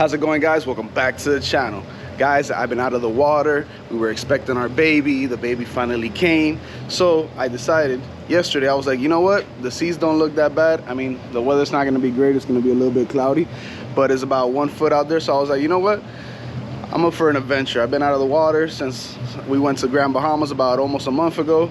How's it going, guys? Welcome back to the channel. Guys, I've been out of the water. We were expecting our baby. The baby finally came. So I decided yesterday, I was like, you know what? The seas don't look that bad. I mean, the weather's not gonna be great. It's gonna be a little bit cloudy, but it's about 1 foot out there. So I was like, you know what? I'm up for an adventure. I've been out of the water since we went to Grand Bahamas about almost a month ago.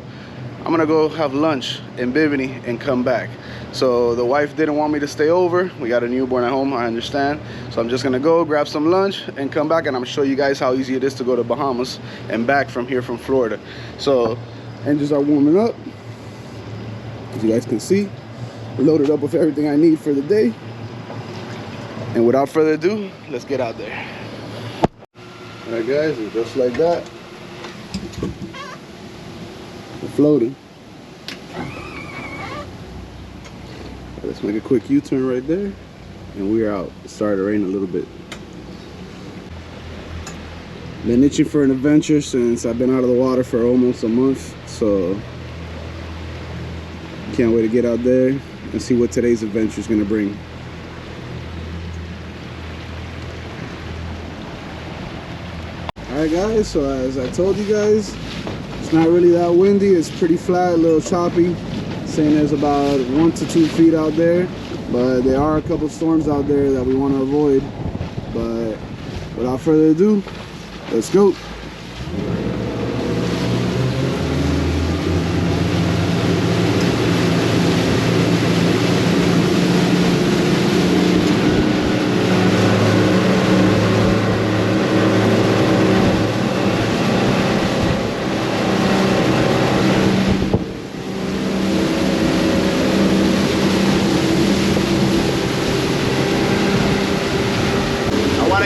I'm gonna go have lunch in Bimini and come back. So the wife didn't want me to stay over. We got a newborn at home, I understand. So I'm just gonna go grab some lunch and come back, and I'm gonna show you guys how easy it is to go to Bahamas and back from here from Florida. So engines are warming up. As you guys can see, loaded up with everything I need for the day. And without further ado, let's get out there. All right, guys, and just like that, we're floating. Let's make a quick U-turn right there, and we're out. It started to rain a little bit. Been itching for an adventure since I've been out of the water for almost a month, so can't wait to get out there and see what today's adventure is going to bring. Alright guys, so as I told you guys, it's not really that windy. It's pretty flat, a little choppy. Saying there's about 1 to 2 feet out there, but there are a couple storms out there that we want to avoid. But without further ado, let's go.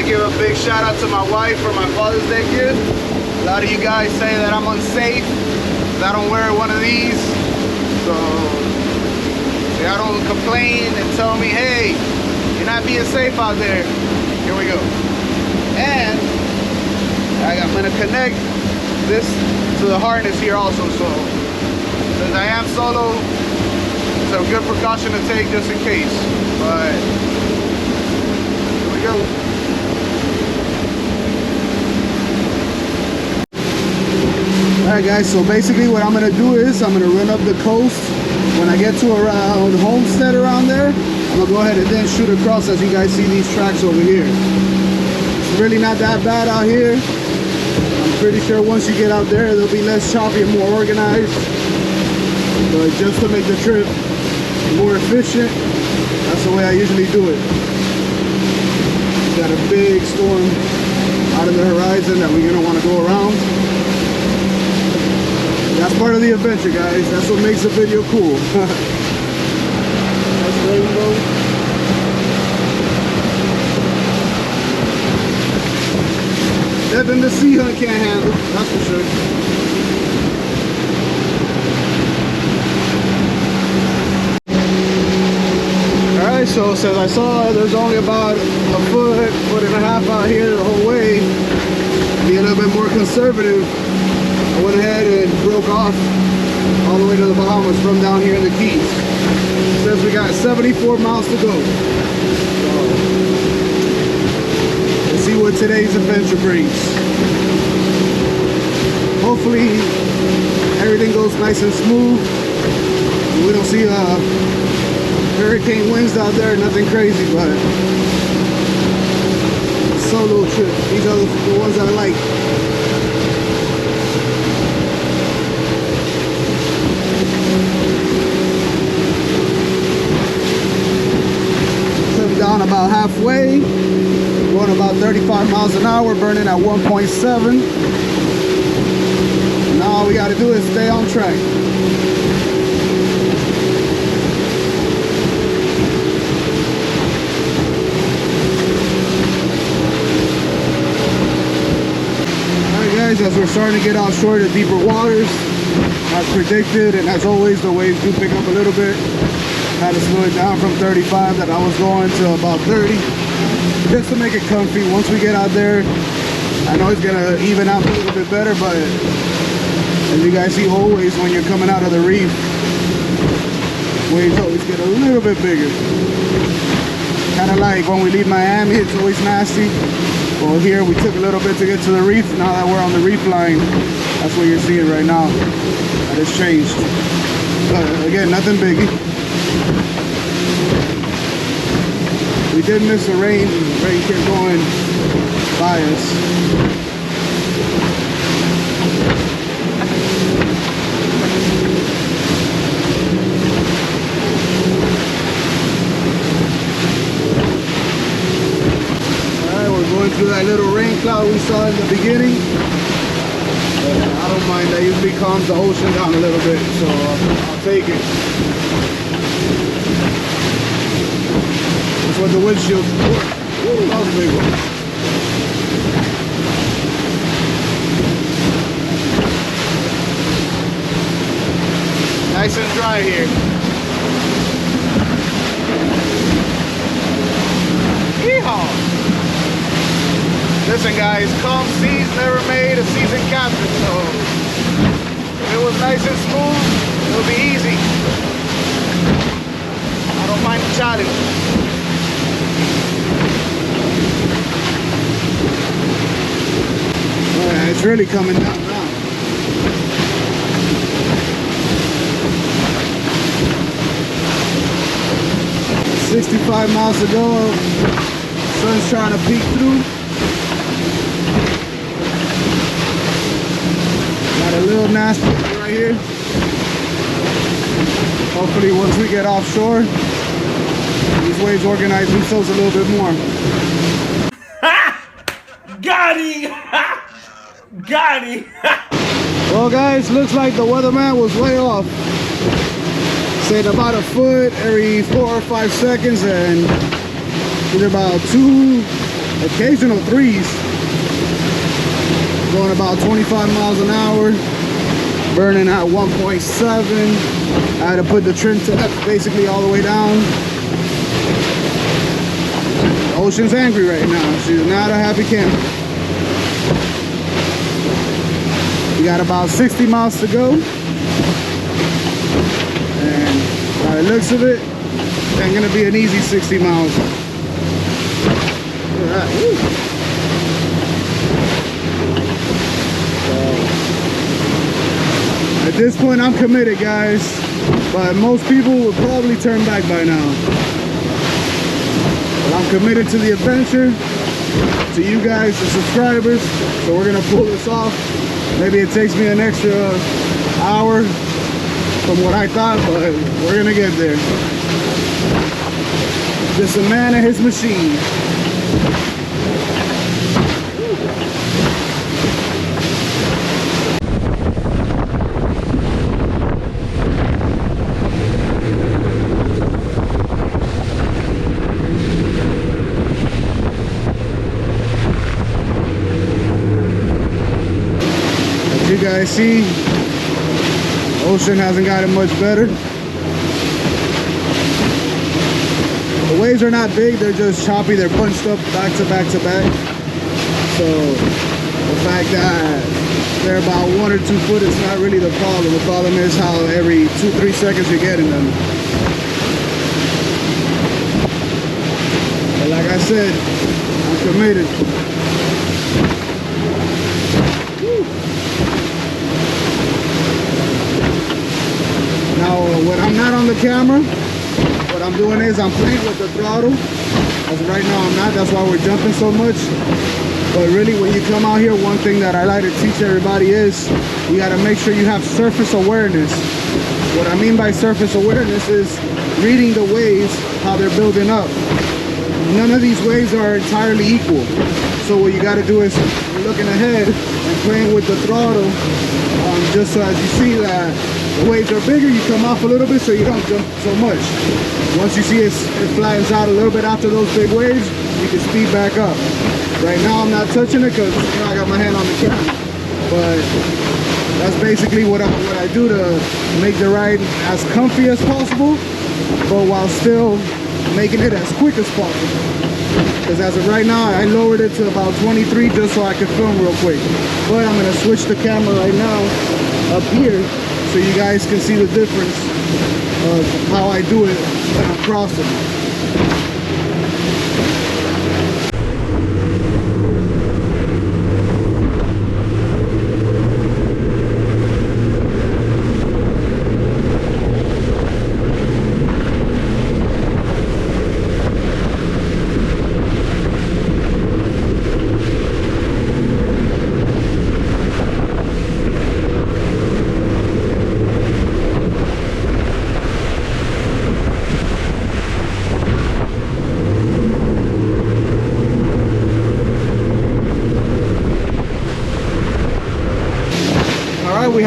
Give a big shout out to my wife for my Father's Day gift. A lot of you guys say that I'm unsafe because I don't wear one of these, so I don't complain and tell me, hey, you're not being safe out there. Here we go. And I'm gonna connect this to the harness here also, so since I am solo, it's a good precaution to take just in case. But here we go. Alright guys, so basically what I'm going to do is I'm going to run up the coast. When I get to around Homestead around there, I'm going to go ahead and then shoot across. As you guys see these tracks over here, it's really not that bad out here. I'm pretty sure once you get out there, they'll be less choppy and more organized. But just to make the trip more efficient, that's the way I usually do it. Got a big storm out in the horizon that we're going to want to go around. That's part of the adventure, guys. That's what makes the video cool. That's rainbow. Nothing the sea hunt can't handle, that's for sure. Alright, so since I saw there's only about a foot and a half out here the whole way, to be a little bit more conservative, I went ahead and broke off all the way to the Bahamas from down here in the Keys. It says we got 74 miles to go. So, let's see what today's adventure brings. Hopefully, everything goes nice and smooth. We don't see hurricane winds out there, nothing crazy, but solo trip. These are the ones I like. Down about halfway, going about 35 miles an hour, burning at 1.7. Now all we got to do is stay on track. Alright guys, as we're starting to get offshore to deeper waters, as predicted and as always, the waves do pick up a little bit. Had to slow it down from 35 that I was going to about 30, just to make it comfy. Once we get out there, I know it's gonna even out a little bit better, but as you guys see, always when you're coming out of the reef, waves always get a little bit bigger. Kind of like when we leave Miami, it's always nasty. Well, here we took a little bit to get to the reef. Now that we're on the reef line, that's what you're seeing right now. That has changed. But again, nothing biggie. We did miss the rain. The rain kept going by us. Through that little rain cloud we saw in the beginning. I don't mind, that usually calms the ocean down a little bit, so I'll take it. That's what the windshield's for. Ooh, that was a big one. Nice and dry here. Yeehaw! Listen guys, calm seas never made a seasoned captain, so if it was nice and smooth, it'll be easy. I don't mind the challenge. Yeah, it's really coming down now. "65 miles to go, sun's trying to peek through. Got a little nasty right here. Hopefully once we get offshore, these waves organize themselves a little bit more." Got him! Got him! Well guys, looks like the weatherman was way off. Said about a foot every 4 or 5 seconds, and there's about 2 occasional 3s. Going about 25 miles an hour, burning at 1.7. I had to put the trim tap basically all the way down. The ocean's angry right now. She's not a happy camper. We got about 60 miles to go. And by the looks of it, it's ain't gonna be an easy 60 miles. Look at that. Woo. At this point, I'm committed, guys, but most people would probably turn back by now. But I'm committed to the adventure, to you guys, the subscribers, so we're gonna pull this off. Maybe it takes me an extra hour from what I thought, but we're gonna get there. Just a man and his machine. You guys see, the ocean hasn't gotten much better. The waves are not big, they're just choppy, they're bunched up back to back to back. So the fact that they're about 1 or 2 foot is not really the problem. The problem is how every 2-3 seconds you're getting them. But like I said, I'm committed. Now, when I'm not on the camera, what I'm doing is I'm playing with the throttle. As of right now, I'm not. That's why we're jumping so much. But really, when you come out here, one thing that I like to teach everybody is you got to make sure you have surface awareness. What I mean by surface awareness is reading the waves, how they're building up. None of these waves are entirely equal. So what you got to do is you're looking ahead and playing with the throttle, just so as you see that the waves are bigger, you come off a little bit so you don't jump so much. Once you see it flattens out a little bit after those big waves, you can speed back up. Right now I'm not touching it because I got my hand on the camera. But that's basically what I do to make the ride as comfy as possible, but while still making it as quick as possible. Because as of right now, I lowered it to about 23 just so I could film real quick. But I'm gonna switch the camera right now up here so you guys can see the difference of how I do it when I'm crossing.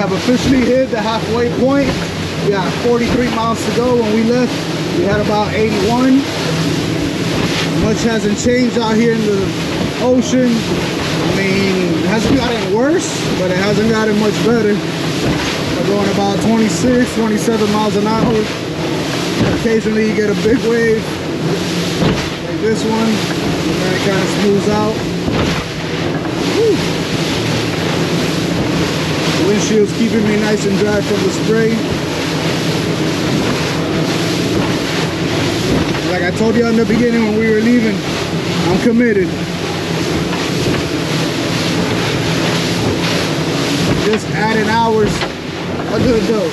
have officially hit the halfway point. We got 43 miles to go. When we left, we had about 81. Much hasn't changed out here in the ocean. I mean, it hasn't gotten worse, but it hasn't gotten much better. We're going about 26, 27 miles an hour. Occasionally you get a big wave, like this one, and then it kind of smooths out. Woo. The windshield's keeping me nice and dry from the spray. Like I told you in the beginning when we were leaving, I'm committed. Just adding hours a good dope.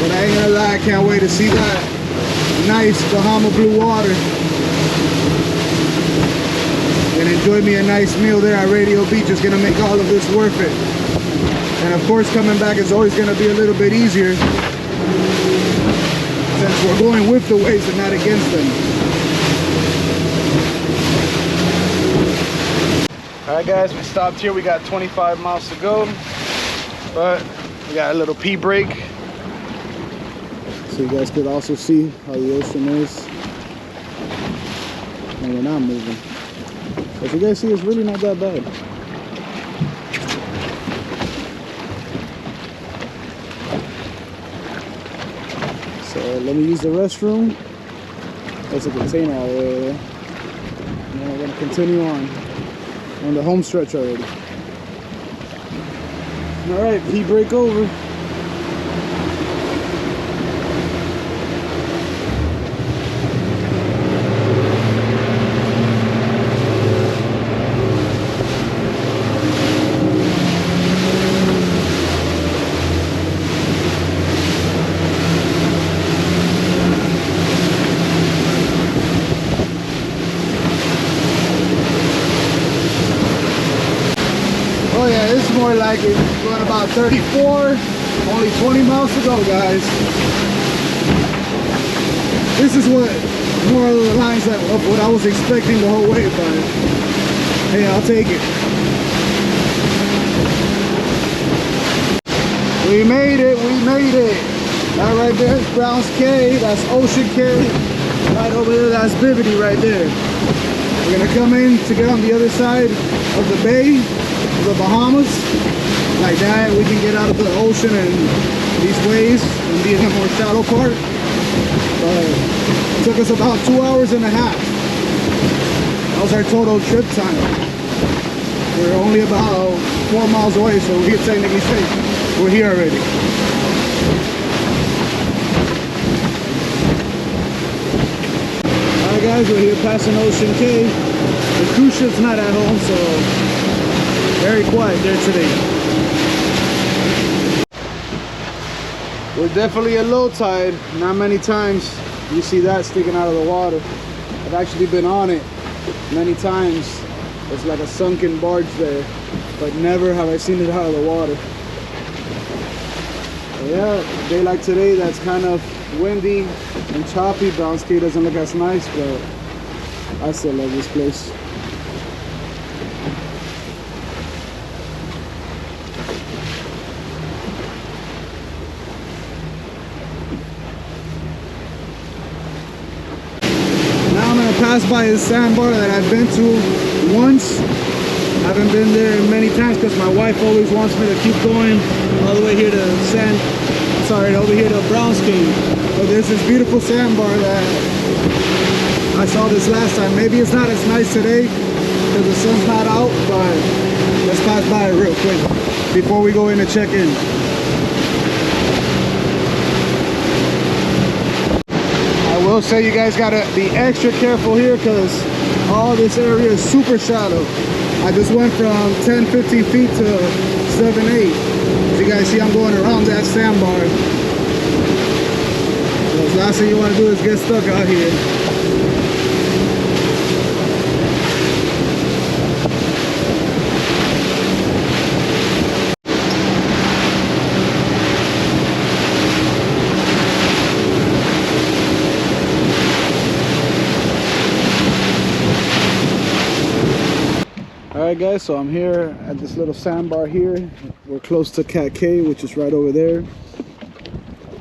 But I ain't gonna lie, I can't wait to see that nice Bahama blue water. And enjoy me a nice meal there at Radio Beach is gonna make all of this worth it. And of course, coming back is always gonna be a little bit easier since we're going with the waves and not against them. Alright guys, we stopped here. We got 25 miles to go, but we got a little pee break. So you guys could also see how the ocean is. And we're not moving. As you guys see, it's really not that bad. So let me use the restroom. There's a container all the way there. And then we're gonna continue on the home stretch already. All right, pee break over. Oh yeah, this is more like it. Going about 34, only 20 miles to go, guys. This is what more of the lines of what I was expecting the whole way, but hey, I'll take it. We made it, we made it. That right there is Browns Cay, that's Ocean Cay. Right over there, that's Bimini right there. We're gonna come in to get on the other side of the bay, the Bahamas. Like that, we can get out of the ocean and these waves and be in a more shallow part. It took us about 2 hours and a half. That was our total trip time. We're only about 4 miles away, so we can technically say we're here already. Alright guys, we're here passing Ocean Cay. The cruise ship's not at home, so very quiet there today. We're definitely at low tide. Not many times you see that sticking out of the water. I've actually been on it many times. It's like a sunken barge there, but never have I seen it out of the water. But yeah, a day like today that's kind of windy and choppy. Browns Cay doesn't look as nice, but I still love this place. Pass by a sandbar that I've been to once. I haven't been there many times because my wife always wants me to keep going all the way here to over here to Browns Cay. But there's this beautiful sandbar that I saw this last time. Maybe it's not as nice today because the sun's not out, but let's pass by it real quick before we go in to check in. I will say you guys gotta be extra careful here because all this area is super shallow. I just went from 10-15 feet to 7-8. As you guys see, I'm going around that sandbar. So the last thing you want to do is get stuck out here. Alright guys, so I'm here at this little sandbar here. We're close to Cat Cay, which is right over there.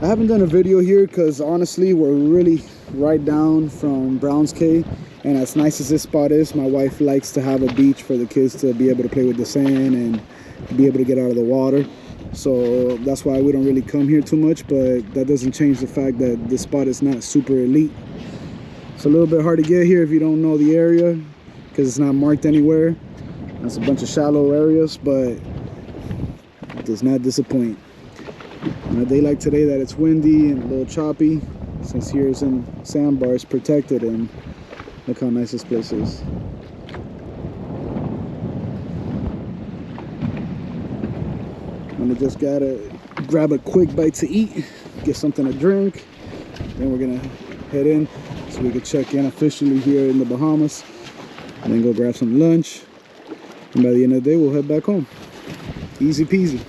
I haven't done a video here because honestly we're really right down from Browns Cay, and as nice as this spot is, my wife likes to have a beach for the kids to be able to play with the sand and be able to get out of the water. So that's why we don't really come here too much, but that doesn't change the fact that this spot is not super elite. It's a little bit hard to get here if you don't know the area because it's not marked anywhere. It's a bunch of shallow areas, but it does not disappoint. On a day like today that it's windy and a little choppy, since here is in sandbar, it's protected, and look how nice this place is. And I just gotta grab a quick bite to eat, get something to drink, then we're gonna head in so we can check in officially here in the Bahamas, and then go grab some lunch, and by the end of the day we'll head back home. Easy peasy.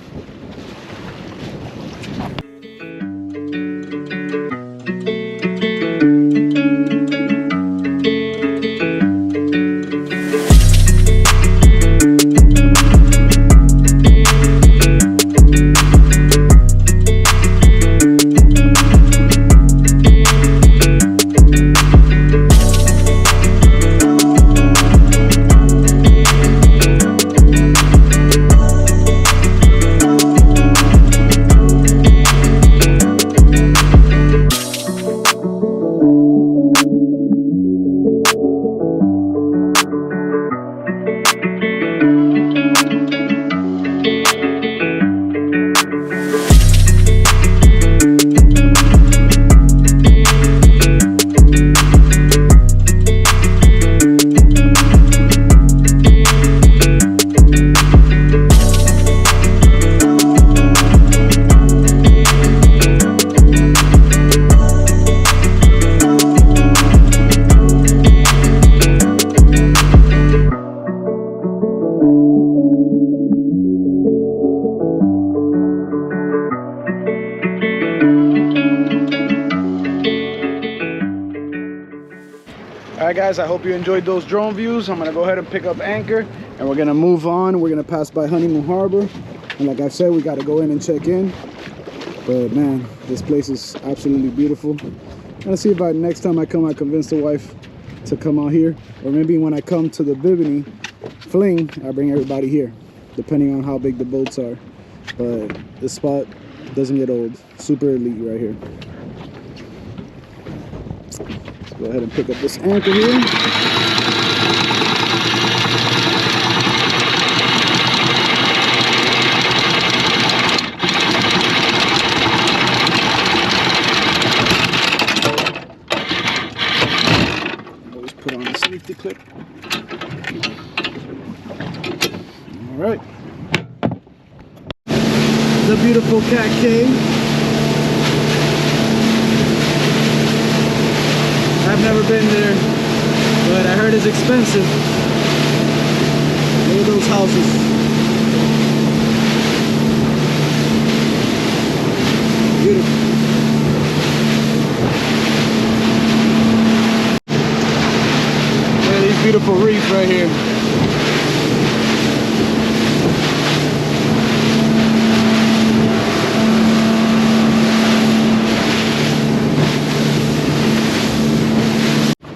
Alright guys, I hope you enjoyed those drone views. I'm gonna go ahead and pick up anchor and we're gonna move on. We're gonna pass by Honeymoon Harbor, and like I said, we gotta go in and check in. But man, this place is absolutely beautiful. I'm gonna see if next time I come I convince the wife to come out here, or maybe when I come to the Bimini Fling, I bring everybody here, depending on how big the boats are. But this spot doesn't get old. Super elite right here. Go ahead and pick up this anchor here. Always put on the safety clip. All right. The beautiful Cat Cay. I've never been there, but I heard it's expensive. Look at those houses. Beautiful. Look at these beautiful reefs right here.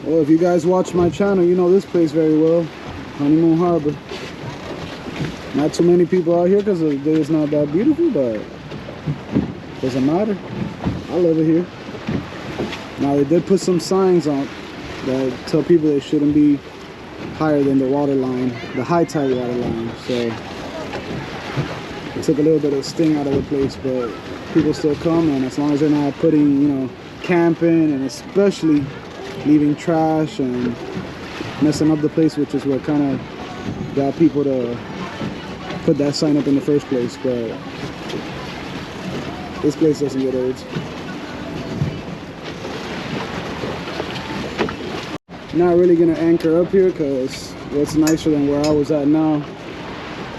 Well, if you guys watch my channel, you know this place very well, Honeymoon Harbor. Not too many people out here because the day is not that beautiful, but doesn't matter. I love it here. Now they did put some signs on that tell people they shouldn't be higher than the water line, the high tide water line. So it took a little bit of sting out of the place, but people still come, and as long as they're not putting, you know, camping and especially leaving trash and messing up the place, which is what kind of got people to put that sign up in the first place. But this place doesn't get old. Not really gonna anchor up here because it's nicer than where I was at now,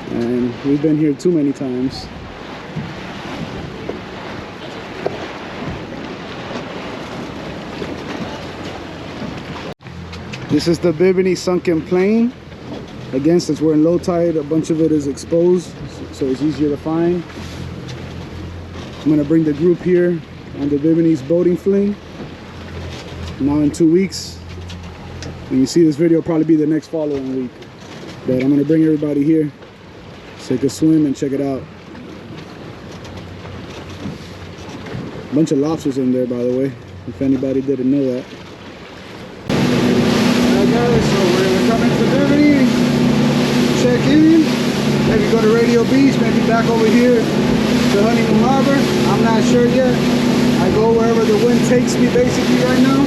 and we've been here too many times. This is the Bimini Sunken Plain. Again, since we're in low tide, a bunch of it is exposed, so it's easier to find. I'm gonna bring the group here on the Bimini's boating fling. Now in 2 weeks, when you see this video, it'll probably be the next following week. But I'm gonna bring everybody here, take a swim and check it out. Bunch of lobsters in there, by the way, if anybody didn't know that. Alright guys, so we're gonna come into Bimini, check in, maybe go to Radio Beach, maybe back over here to Honeymoon Harbor. I'm not sure yet. I go wherever the wind takes me basically right now.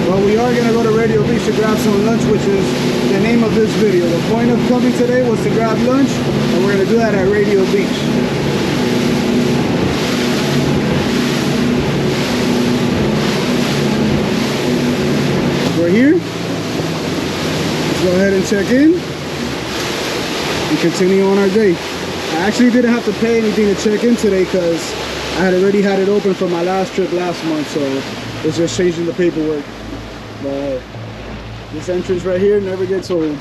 But we are gonna go to Radio Beach to grab some lunch, which is the name of this video. The point of coming today was to grab lunch, and we're gonna do that at Radio Beach. We're here. Let's go ahead and check in and continue on our day. I actually didn't have to pay anything to check in today because I had already had it open for my last trip last month, so it's just changing the paperwork. But this entrance right here never gets old.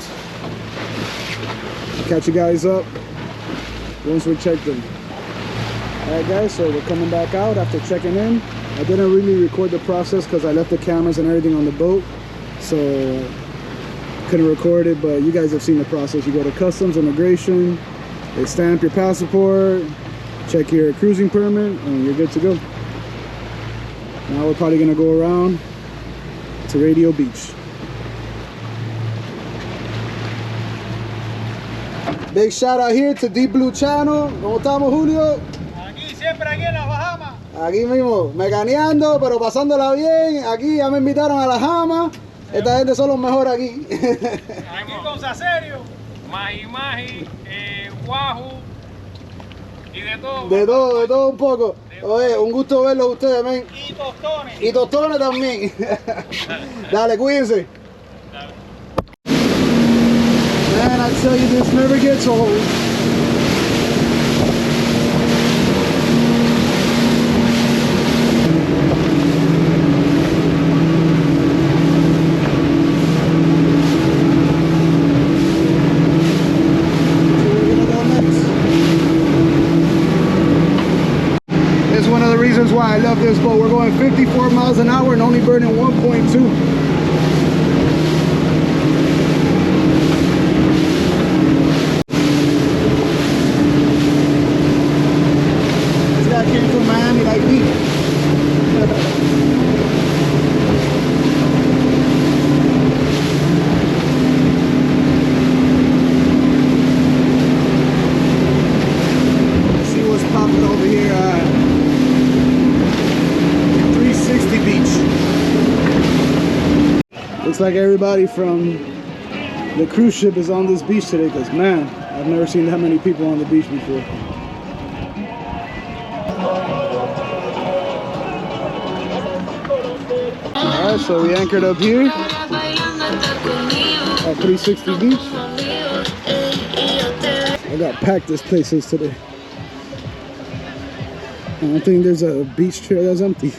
I'll catch you guys up once we checked in. Alright guys, so we're coming back out after checking in. I didn't really record the process because I left the cameras and everything on the boat, so couldn't record it, but you guys have seen the process. You go to customs, immigration, they stamp your passport, check your cruising permit, and you're good to go. Now we're probably gonna go around to Radio Beach. Big shout out here to Deep Blue Channel. ¿Cómo estamos, Julio? Aquí, siempre aquí en las Bahamas. Aquí mismo, mecaneando, pero pasándola bien. Aquí ya me invitaron a las Bahamas. Esta gente son los mejores aquí. Aquí cosa serio. Maji, guaju y de todo. De todo un poco. Oye, un gusto verlos ustedes, men. Y tostones. Y tostones también. Dale, cuídense. Man, I tell you, this never gets old. Why I love this boat. We're going 54 miles an hour and only burning 1.2. This guy came from Miami like me. Let's see what's popping over here. 360 Beach. Looks like everybody from the cruise ship is on this beach today, because man, I've never seen that many people on the beach before. Alright, so we anchored up here at 360 Beach. I got packed this place is today. I don't think there's a beach chair that's empty.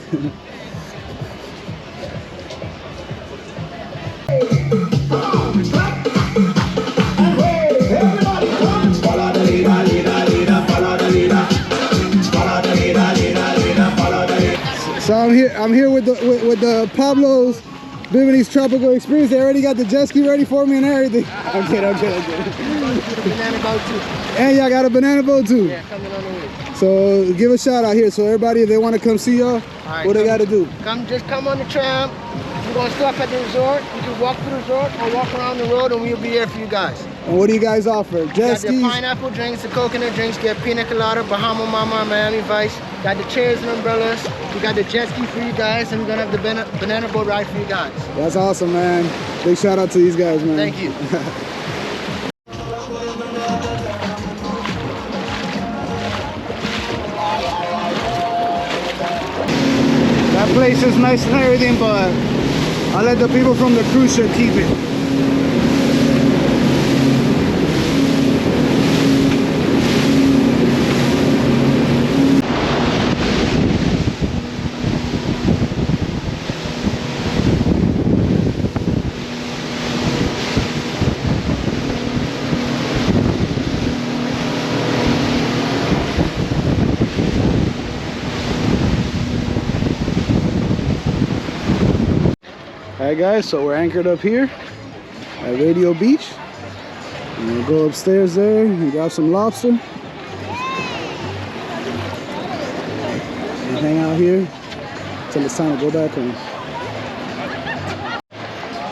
So I'm here with the Pablo's Bimini's Tropical Experience. They already got the jet ski ready for me and everything. I'm kidding. Banana boat too. And y'all got a banana boat too. Yeah, coming on the way. So give a shout out here. So everybody, if they want to come see y'all, what they got to do? Just come on the tram. We're gonna stop at the resort. You can walk through the resort or walk around the road, and we'll be here for you guys. And what do you guys offer? Jet skis? Got the pineapple drinks, the coconut drinks, get pina colada, Bahama Mama, Miami Vice. Got the chairs and umbrellas. We got the jet ski for you guys, and we're gonna have the banana boat ride for you guys. That's awesome, man. Big shout out to these guys, man. Thank you. That place is nice and everything, but I'll let the people from the cruise ship keep it. Alright guys, so we're anchored up here at Radio Beach. I'm gonna go upstairs there and grab some lobster. And hang out here until it's time to go back home.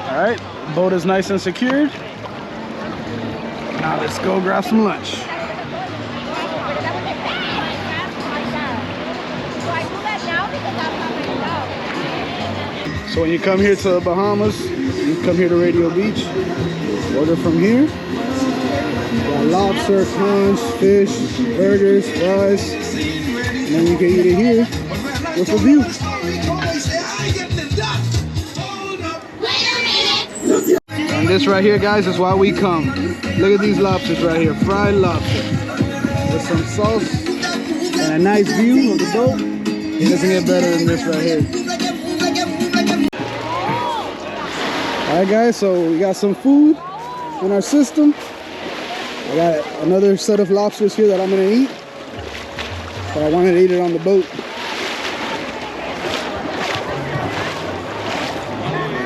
Alright, boat is nice and secured. Now let's go grab some lunch. So when you come here to the Bahamas, you come here to Radio Beach, order from here. You got lobster, prawns, fish, burgers, fries, and then you can eat it here with a view. And this right here, guys, is why we come. Look at these lobsters right here, fried lobster with some sauce and a nice view of the boat. It doesn't get better than this right here. Alright guys, so we got some food in our system. I got another set of lobsters here that I'm gonna eat, but I wanted to eat it on the boat.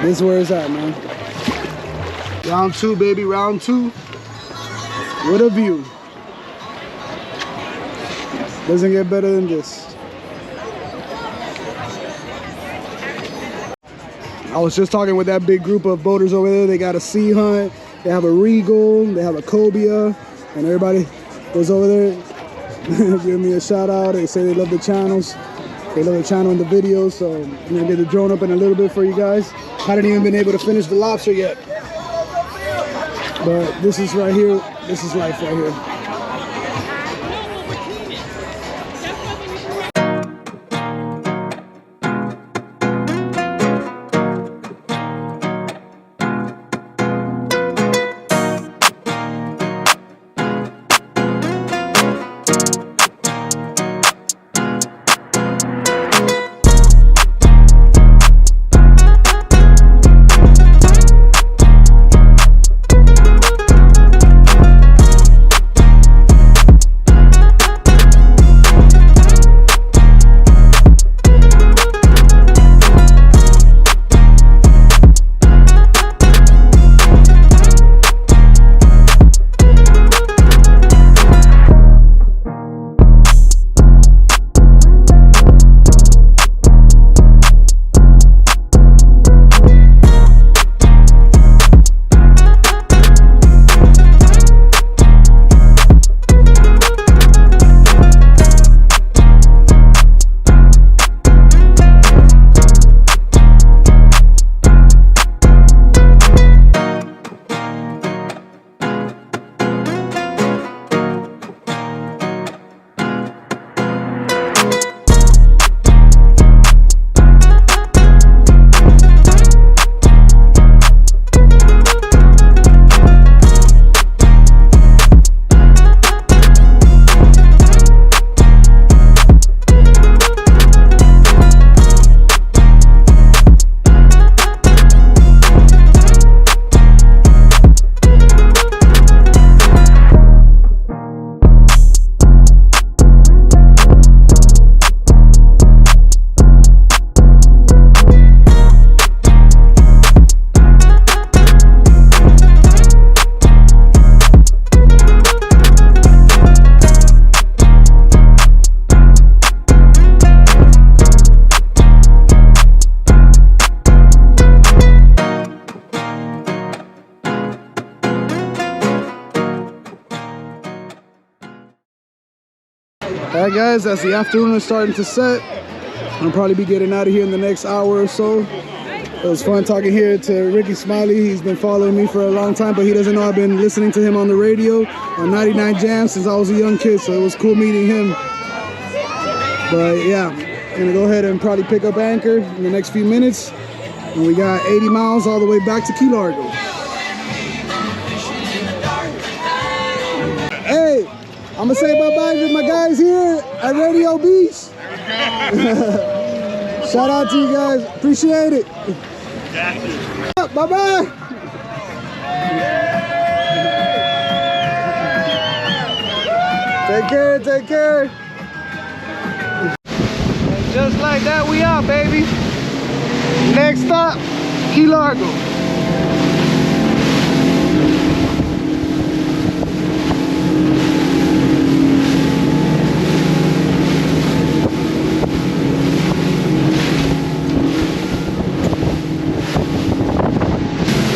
This is where it's at, man. Round 2, baby, round 2. What a view. Doesn't get better than this. I was just talking with that big group of boaters over there. They got a Sea Hunt, they have a Regal, they have a Cobia, and everybody goes over there, give me a shout out. They say they love the channels. They love the channel and the videos, so I'm gonna get the drone up in a little bit for you guys. Hadn't even been able to finish the lobster yet. But this is right here, this is life right here. Alright guys, as the afternoon is starting to set, I'll probably be getting out of here in the next hour or so. It was fun talking here to Ricky Smiley. He's been following me for a long time, but he doesn't know I've been listening to him on the radio on 99 Jam since I was a young kid, so it was cool meeting him. But yeah, I'm gonna go ahead and probably pick up anchor in the next few minutes. And we got 80 miles all the way back to Key Largo. Hey, I'm gonna say bye-bye to my guys here at Radio Beach. Shout out to you guys, appreciate it. Bye-bye. Take care, take care. And just like that, we out, baby. Next stop, y largo.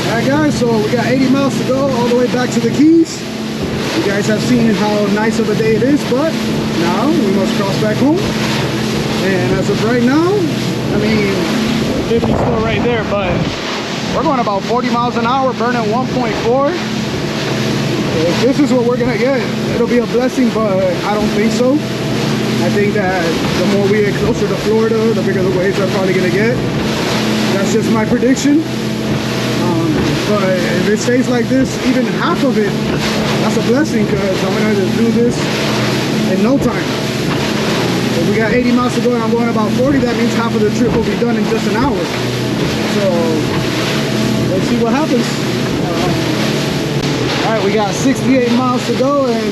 Alright guys, so we got 80 miles to go all the way back to the Keys. You guys have seen how nice of a day it is, but now we must cross back home. And as of right now, I mean, 50's still right there, but we're going about 40 miles an hour, burning 1.4. if this is what we're gonna get, it'll be a blessing, but I don't think so. I think that the more we get closer to Florida, the bigger the waves are probably gonna get. That's just my prediction. But if it stays like this, even half of it, that's a blessing, because I'm gonna just do this in no time. If we got 80 miles to go and I'm going about 40, that means half of the trip will be done in just an hour. So let's see what happens. All right, we got 68 miles to go, and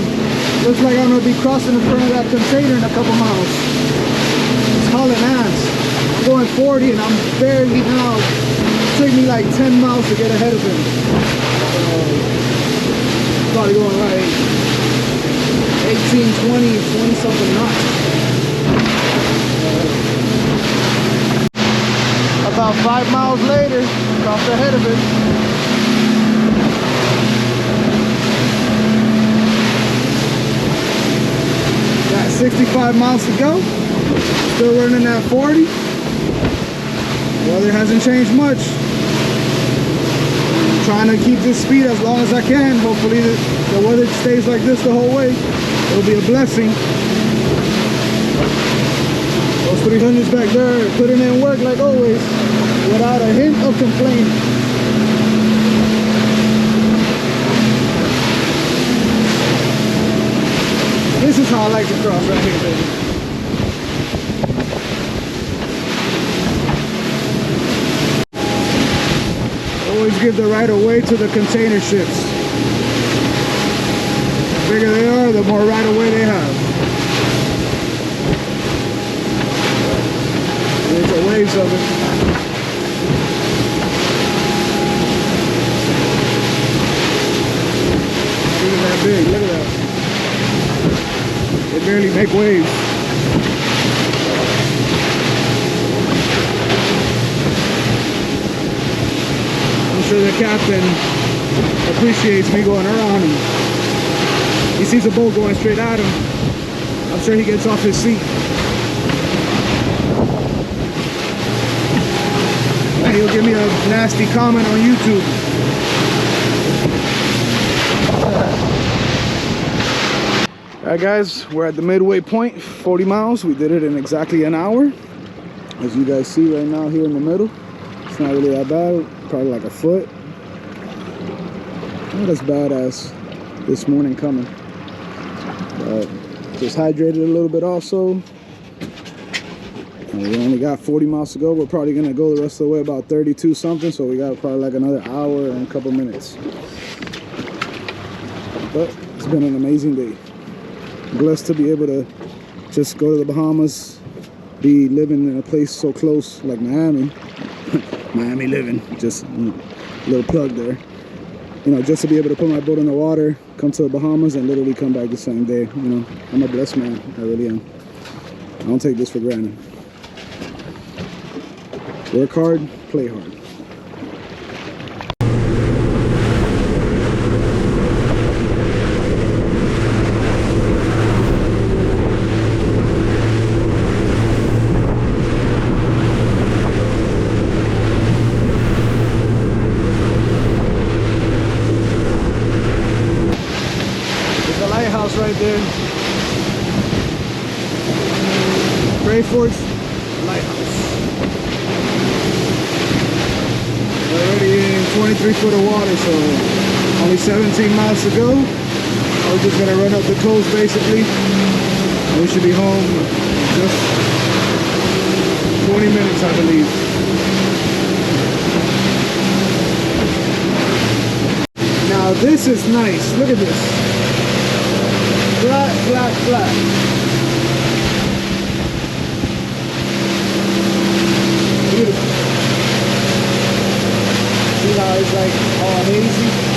looks like I'm gonna be crossing in front of that container in a couple miles. It's hauling ass. I'm going 40 and I'm barely now. It took me like 10 miles to get ahead of him. Probably going like 18, 20, 20 something knots. About 5 miles later, crossed ahead of it. Got 65 miles to go. Still running at 40. Weather hasn't changed much. I'm trying to keep this speed as long as I can. Hopefully the weather stays like this the whole way. It'll be a blessing. Those 300s back there putting in work like always, without a hint of complaint. This is how I like to cross right here, baby. Always give the right of way to the container ships. The bigger they are, the more right of way they have. There's the waves of it. Look at that big, look at that. They barely make waves. I'm sure the captain appreciates me going around him. He sees a boat going straight at him. I'm sure he gets off his seat. And he'll give me a nasty comment on YouTube. Alright guys, we're at the midway point, 40 miles. We did it in exactly an hour. As you guys see right now here in the middle. It's not really that bad, probably like a foot. Not as bad as this morning coming. But just hydrated a little bit also. And we only got 40 miles to go. We're probably gonna go the rest of the way about 32 something. So we got probably like another hour and a couple minutes. But it's been an amazing day. Blessed to be able to just go to the Bahamas, be living in a place so close like Miami. Miami living, just a little plug there. You know, just to be able to put my boat in the water, come to the Bahamas, and literally come back the same day. You know, I'm a blessed man, I really am. I don't take this for granted. Work hard, play hard. Right there, Brayford's Lighthouse. We're already in 23 foot of water, so only 17 miles to go. We're just gonna run up the coast basically. We should be home just 20 minutes, I believe. Now this is nice. Look at this. Flat, flat, flat. Beautiful. it's like all hazy.